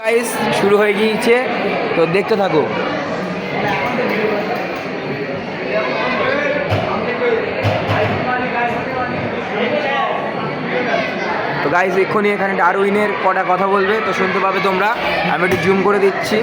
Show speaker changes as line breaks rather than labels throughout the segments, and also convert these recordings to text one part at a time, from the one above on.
Guys শুরু হয়ে গিয়েছে, তো দেখতে থাকো। তো গাইস এক্ষুনি এখানে ডারউইনের কটা কথা বলবে, তো শুনতে পাবে তোমরা। আমি একটু জুম করে দিচ্ছি।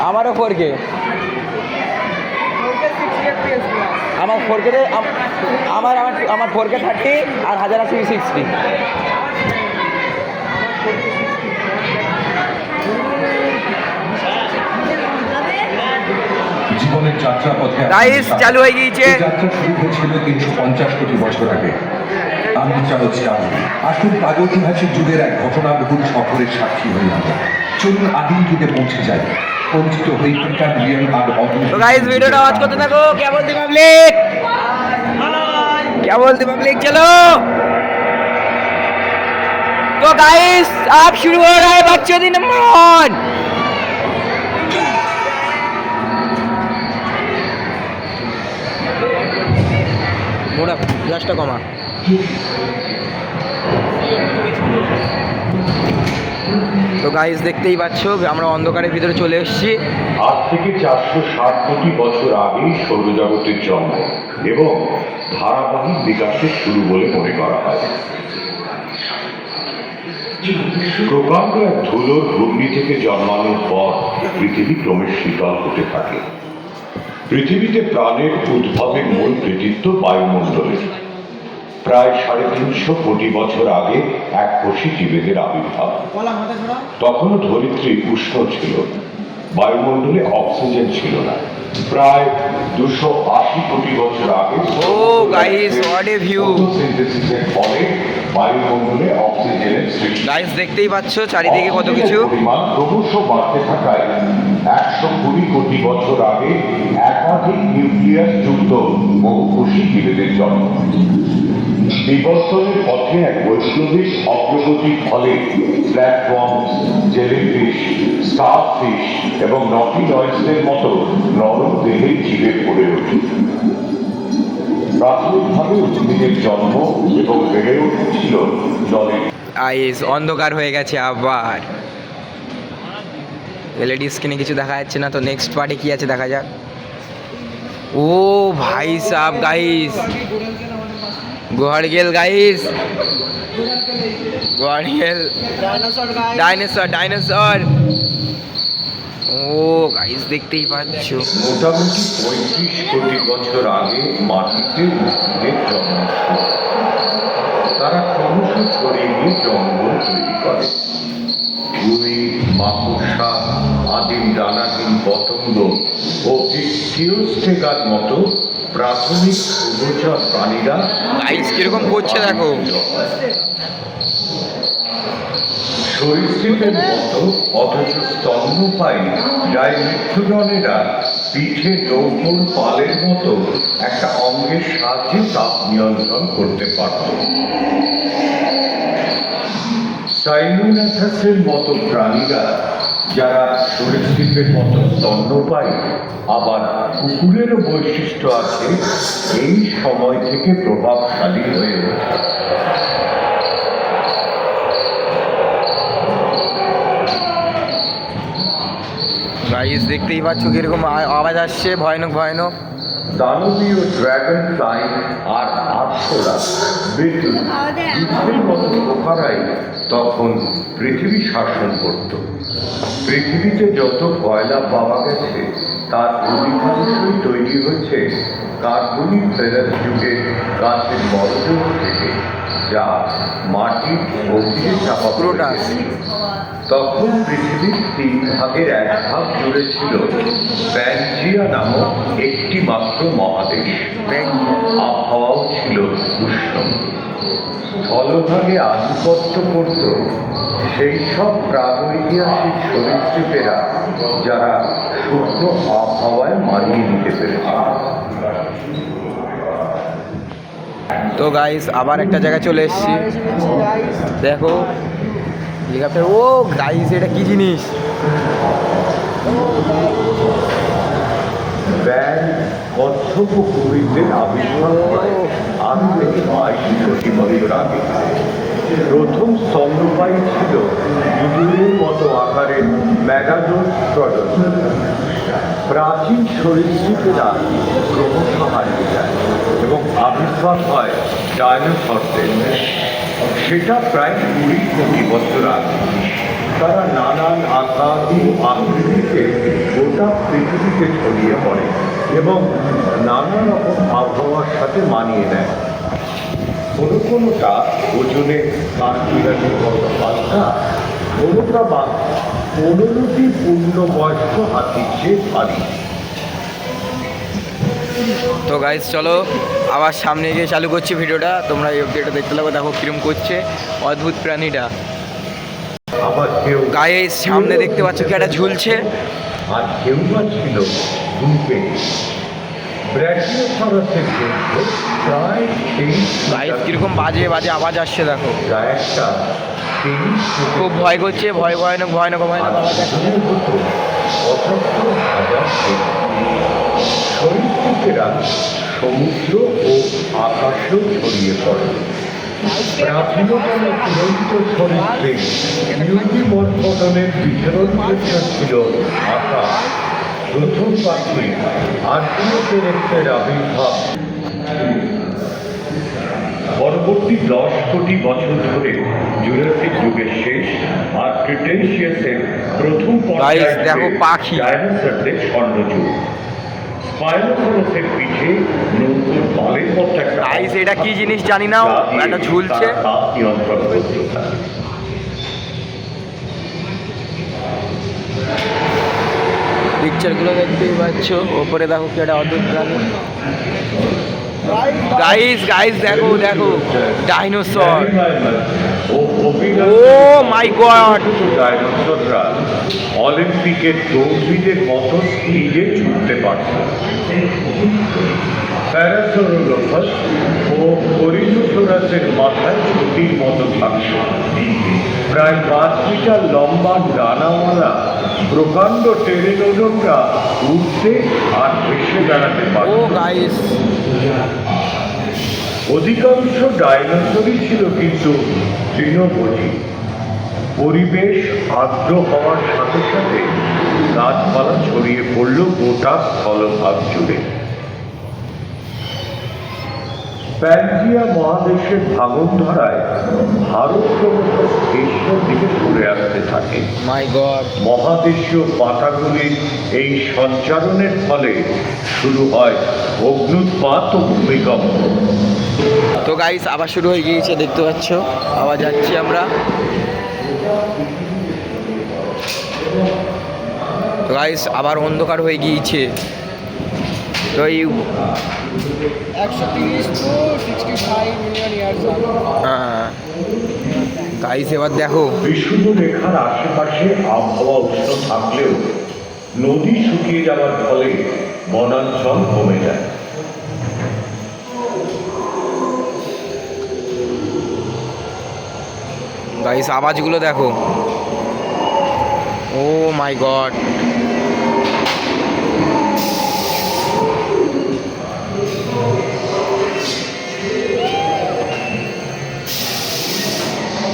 আমারও 4K, আমার 4K আমার 4K 30 আর 1080 60।
জীবনের যাত্রাপথে
গাইস চালু হয়ে গিয়েছে।
যাত্রা শুরু হয়েছিল 350 কোটি বছর আগে। আমি চার্লস ডারউইন আসুন প্রাগৈতিহাসিক যুগের এক ঘটনাবহুল সফরের সাক্ষী হই আমরা। চলুন আদিম যুগে পৌঁছে যাই, পরিচিত হই পিটার লিয়ন আর
তো গাইস ভিডিওটা ওয়াচ করতে থাকো। क्या बोलती पब्लिक, क्या बोलती पब्लिक, चलो। तो गाइस आप शुरू हो रहा है बच्चों दी नंबर 1। মোড়া গ্লাসটা কমা। তো গাইস দেখতেই পাচ্ছ আমরা অন্ধকারের ভিতরে চলে এসেছি।
আজ থেকে 460 কোটি বছর আগে সৌরজগতের জন্ম এবং ধারাবাহিক বিকাশের শুরু বলে মনে করা হয়। প্রকাণ্ড এক ধুলোর ঘূর্ণি থেকে জন্মানোর পর পৃথিবী ক্রমে শীতল হতে থাকে। পৃথিবীতে প্রাণের উদ্ভবের মূল কৃতিত্ব বায়ুমণ্ডলের। প্রায় 350 কোটি বছর আগে এক কোষী জীবেদের আবির্ভাব। তখনও ধরিত্রী উষ্ণ ছিল, বায়ুমণ্ডলে অক্সিজেন ছিল না। প্রায় 280 কোটি বছর আগে
গাইস হোয়াট এ ভিউ।
ফটোসিনথেসিসের ফলে বায়ুমণ্ডলে অক্সিজেনের সৃষ্টি।
গাইস দেখতেই পাচ্ছ চারিদিকে কত কিছু।
পরিমাণ ক্রমশ বাড়তে থাকায় 120 কোটি বছর আগে একাধিক নিউক্লিয়াস যুক্ত বহুকোষী জীবেদের জন্ম। বিবর্তনের পথে এক বৈপ্লবিক অগ্রগতির ফলে প্ল্যাটফর্মস, জেলিফিশ, স্টারফিশ এবং নটিলয়েডসের মতো নরম দেহের জীবের গড়ে ওঠে। প্রাথমিকভাবে উদ্ভিদের জন্ম এবং বেড়ে উঠেছিল জলে।
গাইস অন্ধকার হয়ে গেছে আবার, এলইডি স্ক্রিনে কিছু দেখা যাচ্ছে না। তো নেক্সট পার্টে কি আছে দেখা যাক। ও ভাই সাহেব গাইস, গোহারগেল গাইস, গোহারগেল ডাইনোসর। ও গাইস দেখতেই পাচ্ছ
মোটামুটি 35 কোটি বছর আগে মাটিতে উদ্ভিদের জন্ম শুরু। তারা ক্রমশ ছড়িয়ে গিয়ে জঙ্গল তৈরি করে। উইড, মাকড়সা, আদিম ডানাহীন পতঙ্গ ও থিওস্টেগার মতো প্রাথমিক উভচর প্রাণীরা
গাইস কিরকম করছে দেখো।
সরীসৃপের মতো অথচ স্তন্যপায়ী ডাইমেট্রোডনেরা পিঠে নৌকোর পালের মতো একটা অঙ্গের সাহায্যে তাপ নিয়ন্ত্রণ করতে পারত। সাইনোনাথাসের মতো প্রাণীরা যারা সরীসৃপের মতো স্তন্যপায়ী, আবার কুকুরেরও বৈশিষ্ট্য আছে, এই সময় থেকে প্রভাবশালী হয়ে ওঠে।
গাইস দেখতেই পাচ্ছ কিরকম আওয়াজ আসছে, ভয়ানক ভয়ানক।
দানবীয় ড্রাগন ফ্লাই আর আরশোরা, বিদ্যুৎ, যুদ্ধের মতো পোকারাই তখন পৃথিবী শাসন করত। পৃথিবীতে যত কয়লা পাওয়া গেছে তার অধিকাংশই তৈরি হয়েছে কার্বনিক ফেরাস যুগের গাছের বর্জ্য থেকে, যা মাটির গভীরে চাপা পড়ে গেছে। তখন পৃথিবীর 3 ভাগের 1 ভাগ জুড়ে ছিল প্যানজিয়া নামক একটি মাত্র মহাদেশ। আবহাওয়াও ছিল উষ্ণ। স্থলভাগে আধিপত্য করত সেই সব প্রাগৈতিহাসিক সরীসৃপেরা যারা শুষ্ক আবহাওয়ায় মানিয়ে নিতে পেরেছে।
তো গাইস আবার একটা জায়গায় চলে এসেছি, দেখো হেলিকপ্টার, ও গাইস এটা কি জিনিস?
ব্যাং কচ্ছপ ও কুমিরদের আবির্ভাব হয় আজ থেকে 22 কোটি বছর আগে। প্রথম স্তন্যপায়ী ছিল ইঁদুরের মতো আকারের ম্যাগাজোস্ট্রডস। প্রাচীন সরীসৃপেরা ক্রমশ হারিয়ে যায় এবং আবির্ভাব হয় ডাইনোসরদের। সেটা প্রায় 20 কোটি বছর আগে। তারা নানান আকার ও আকৃতিতে গোটা পৃথিবীতে ছড়িয়ে পড়ে এবং নানা রকম আবহাওয়ার সাথে মানিয়ে নেয়। কোনোটা ওজনে কাঠবিড়ালির মতো হালকা, কোনোটা বা 15টি পূর্ণবয়স্ক হাতির চেয়ে ভারী।
তো গাইস চলো আবার সামনে গিয়ে চালু করছি ভিডিওটা। তোমরা এই অবধিটা দেখতে লাগো, দেখো কিরম করছে অদ্ভুত প্রাণীটা।
আবার কেউ
গাইস সামনে দেখতে পাচ্ছ কি একটা ঝুলছে।
আর কেউ বা ছিল দুপে। ব্র্যাকিওসারাসের দৈর্ঘ্য প্রায় 23
গাইস কিরকম বাজে বাজে আওয়াজ আসছে দেখো।
যা একটা 23
খুব ভয় করছে, ভয়ানক ভয়ানক ভয়ানক আওয়াজ আসছে।
সরীসৃপেরা সমুদ্র ও আকাশেও ছড়িয়ে পড়ে। প্রাচীনতম চূড়ান্ত সরীসৃপ ইউনিমরফোডনের বিচরণ ক্ষেত্র ছিল আকাশ। প্রথম পাখি আর্কিওপটেরাক্সের আবির্ভাব পরবর্তী 10 কোটি বছর ধরে জুরাসিক যুগের শেষ আর ক্রিটেশিয়াসের প্রথম
গাইস দেখো পাখি।
ডাইনোসরদের স্বর্ণযুগ। স্পাইনোসরাসের পিঠে নৌকোর পালের মতো একটা
গাইস এটা কি জিনিস জানি না, একটা ঝুলছে।
তাপ নিয়ন্ত্রণ করতে থাকে।
পিকচারগুলো দেখতেই পাচ্ছ, ওপরে দেখো কি একটা অদ্ভুত প্রাণী। গাইস গাইস দেখো দেখো ডাইনোসর। ও মাই গড!
ডাইনোসররা অলিম্পিকের দৌড়বিদের মতো স্পিডে ছুটতে পারত। প্যারাসোরোলোফাস ও ওরিনোসোরাসের মাথায় ছুটির মতো থাকত। প্রায় 5 মিটার লম্বা ডানাওয়ালা প্রকাণ্ড টেরিনোডনরা উঠতে আর ভেসে বেড়াতে
ও
পারত।
গাইস
অধিকাংশ ডাইনোসরই ছিল কিন্তু তৃণভোজী। পরিবেশ আর্দ্র হওয়ার সাথে সাথে গাছপালা ছড়িয়ে পড়ল গোটা স্থলভাগ জুড়ে। প্যানজিয়া মহাদেশের ভাঙন ধরায় ভারত ক্রমশ এশিয়ার দিকে সরে আসতে থাকে।
মাই গড!
মহাদেশীয় পাতাগুলির এই সঞ্চারণের ফলে শুরু হয় অগ্নুৎপাত ও ভূমিকম্প।
তো গাইস আবার শুরু হয়ে গিয়েছে, দেখতে পাচ্ছ আবার যাচ্ছি আমরা। তো গাইস আবার অন্ধকার হয়ে গিয়েছে। তো এই
130 to 65 million years ago.
Guys এবার দেখো
বিষুব রেখার আশেপাশে আবহাওয়া উষ্ণ থাকলেও নদী শুকিয়ে যাওয়ার ফলে বনাঞ্চল কমে যায়।
গাইস আওয়াজগুলো দেখো। ও মাই গড!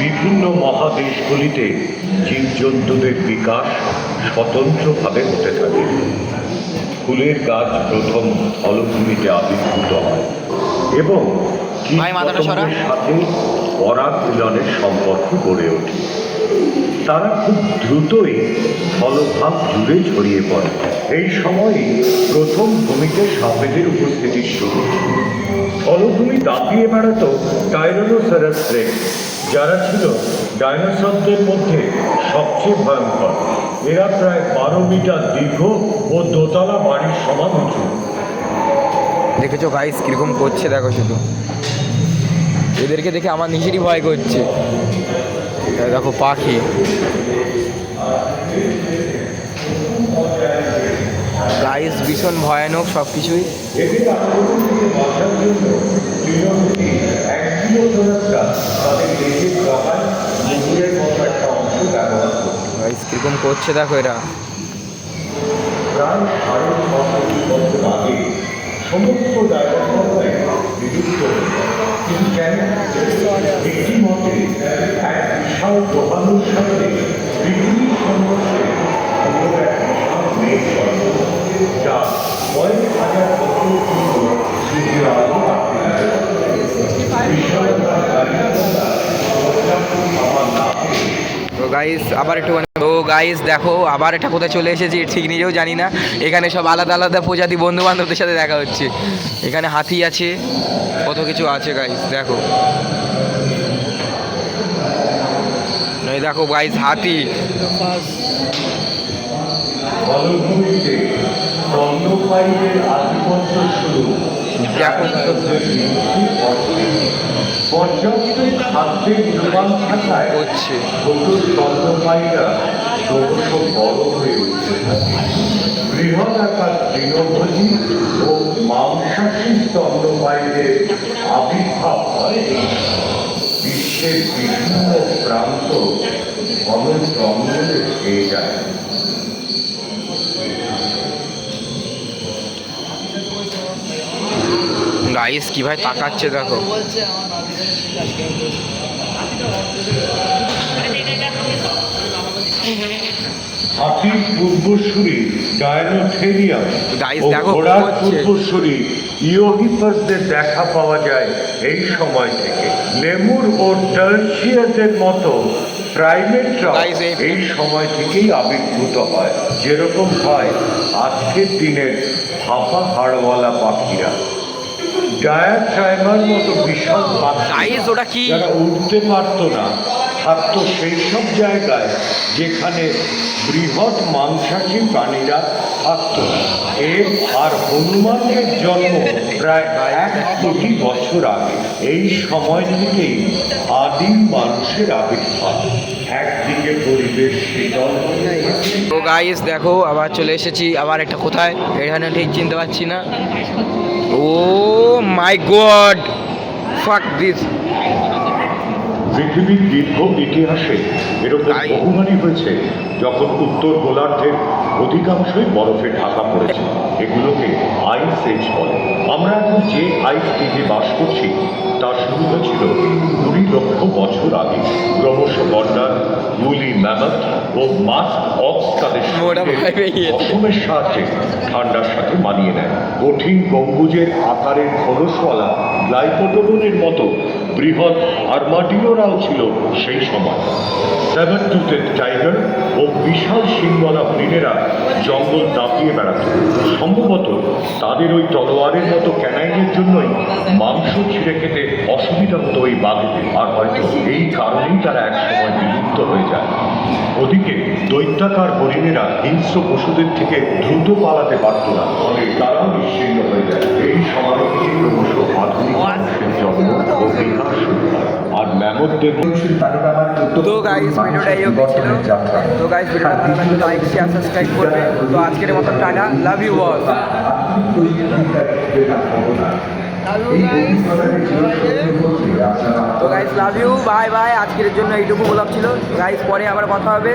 বিভিন্ন মহাদেশগুলিতে জীবজন্তুদের বিকাশ স্বতন্ত্রভাবে হতে থাকে। ফুলের গাছ প্রথম স্থলভূমিতে আবির্ভূত হয় এবং
ভাই, মাথাটা সরা।
কীটপতঙ্গের সাথে পরাগ মিলনের সম্পর্ক গড়ে ওঠে। তারা খুব দ্রুতই স্থলভাগ জুড়ে ছড়িয়ে পড়ে। এই সময়ই প্রথম ভূমিতে সাপেদের উপস্থিতির শুরু। স্থলভূমি দাপিয়ে বেড়াত টাইরানোসরাস রেক্স, যারা ছিল ডাইনোসরদের মধ্যে সবচেয়ে ভয়ঙ্কর। এরা প্রায় 12 মিটার দীর্ঘ ও দোতলা বাড়ির সমান উঁচু।
দেখেছো গাইস কিরকম করছে দেখো, শুধু এদেরকে দেখে আমার নিজেরই ভয় করছে। এই দেখো পাখি। গাইস ভীষণ ভয়ানক সব কিছুই।
এদের আক্রমণ থেকে বাঁচার জন্য তৃণমূলী অ্যান্টিওসোরাসরা তাদের লেজের গলায় মুগুরের মতো একটা অংশ
ব্যবহার করত।
গাইস কিরকম করছে দেখো এরা।
প্রায় 650 বছর আগে সমস্ত জায়গায় বিলুপ্ত হয়ে যায়। কিন্তু কেন একটি মতে এক বিশাল গ্রহাণুর সাথে পৃথিবীর সংঘর্ষে অন্য এক বিশাল মেঘ জন্ম, যা কয়েক হাজার বছর পূর্ব সূর্যের আলো কাটতে লাগে। বিশালতার গাড়িগুলা আমার না
তো গাইস আবার একটু তো গাইস দেখো আবার এটা কোথায় চলে এসেছি ঠিক নিজেও জানি না। এখানে সব আলাদা আলাদা প্রজাতি বন্ধু বান্ধবদের সাথে দেখা হচ্ছে। এখানে হাতি আছে, কত কিছু আছে গাইস দেখো। এই দেখো গাইস হাতি।
বলভূমিতে স্তন্যপায়ীদের আধিপত্য শুরু।
দেখো
পর্যাপ্ত খাদ্যের যোগান থাকায়
হচ্ছে
ছোট স্তন্যপায়ীরা ক্রমশ বড় হয়ে উঠতে থাকে। বৃহৎ আকার তৃণভোজী ও মাংসাশী স্তন্যপায়ীদের আবির্ভাব হয়। বিশ্বের বিভিন্ন প্রান্ত ঘন জঙ্গলে খেয়ে যায়।
গাইস কিভাবে তাকাচ্ছে দেখো।
হাতির পূর্বসূরি ডায়নোথেরিয়াম
Guys,
ও
দেখো
ঘোড়ার
কি হচ্ছে।
পূর্বসূরি ইওহিপাসদের দেখা পাওয়া যায় এই সময় থেকে। লেমুর ও টার্সিয়াসের মতো প্রাইমেটরা
Guys,
এই সময় থেকেই আবির্ভূত হয়, যেরকম হয় আজকের দিনের ফাঁপা হাড়ওয়ালা পাখিরা। ডায়াট্রাইমার মতো বিশাল পাখি
Guys, ওটা কি?
যারা উঠতে পারতো না থাকতো সেই সব জায়গায় যেখানে বৃহৎ মাংসাশী প্রাণীরা থাকতো। এর আর হনুমানের জন্ম প্রায় 1 কোটি বছর আগে। এই সময় থেকেই আদিম মানুষের আবির্ভাব। একদিকে পরিবেশ শীতল,
তো গাইস দেখো আবার চলে এসেছি আবার একটা কোথায়, এখানে ঠিক চিনতে পারছি না। ও মাই গড, ফাক দিস।
পৃথিবীর দীর্ঘ ইতিহাসে এরকম বহুবারই হয়েছে যখন উত্তর গোলার্ধের অধিকাংশই বরফে ঢাকা পড়েছে। এগুলোকে আইস এজ বলে। আমরা এখন যে আইস এজে বাস করছি তা শুরু হয়েছিল 20 লক্ষ বছর আগে। ক্রমশ গন্ডার, উলি ম্যামথ ও মাস্ক অক্স তাদের
ওরা ভয় পেয়ে গিয়েছে।
পশমের সাহায্যে ঠান্ডার সাথে মানিয়ে নেয়। কঠিন গম্বুজের আকারের খোলসওয়ালা গ্লাইকোডোনের মতো বৃহৎ আর্মাডিলোরাও ছিল সেই সময়। 7-toothed টাইগার ও বিশাল শিংওয়ালা হরিণেরা জঙ্গল দাপিয়ে বেড়াত। সম্ভবত তাদের ওই তলোয়ারের মতো ক্যানাইনের জন্যই মাংস ছিঁড়ে খেতে অসুবিধা হতো ওই বাঘেদের। আর হয়তো এই কারণেই তারা একসময় বিলুপ্ত হয়ে যায়। ওদিকে দৈত্যাকার হরিণেরা হিংস্র পশুদের থেকে দ্রুত পালাতে পারত না, ফলে তারাও নিশ্চিন্ন হয়ে যায়। এই সময় থেকে ক্রমশ আধুনিক মানুষের জন্ম ও বিকাশ শুরু হয়। আর ম্যামথদের
তো গাইস ভিডিওটা এই অবধি ছিল। তো গাইস ভিডিওটা ভালো লাগলে লাইক শেয়ার সাবস্ক্রাইব করবে। তো আজকের মতো টাটা, লাভ ইউ অল। তো guys love you, bye bye. আজকের জন্য এইটুকু ব্লগ ছিল গাইস, পরে আবার কথা হবে।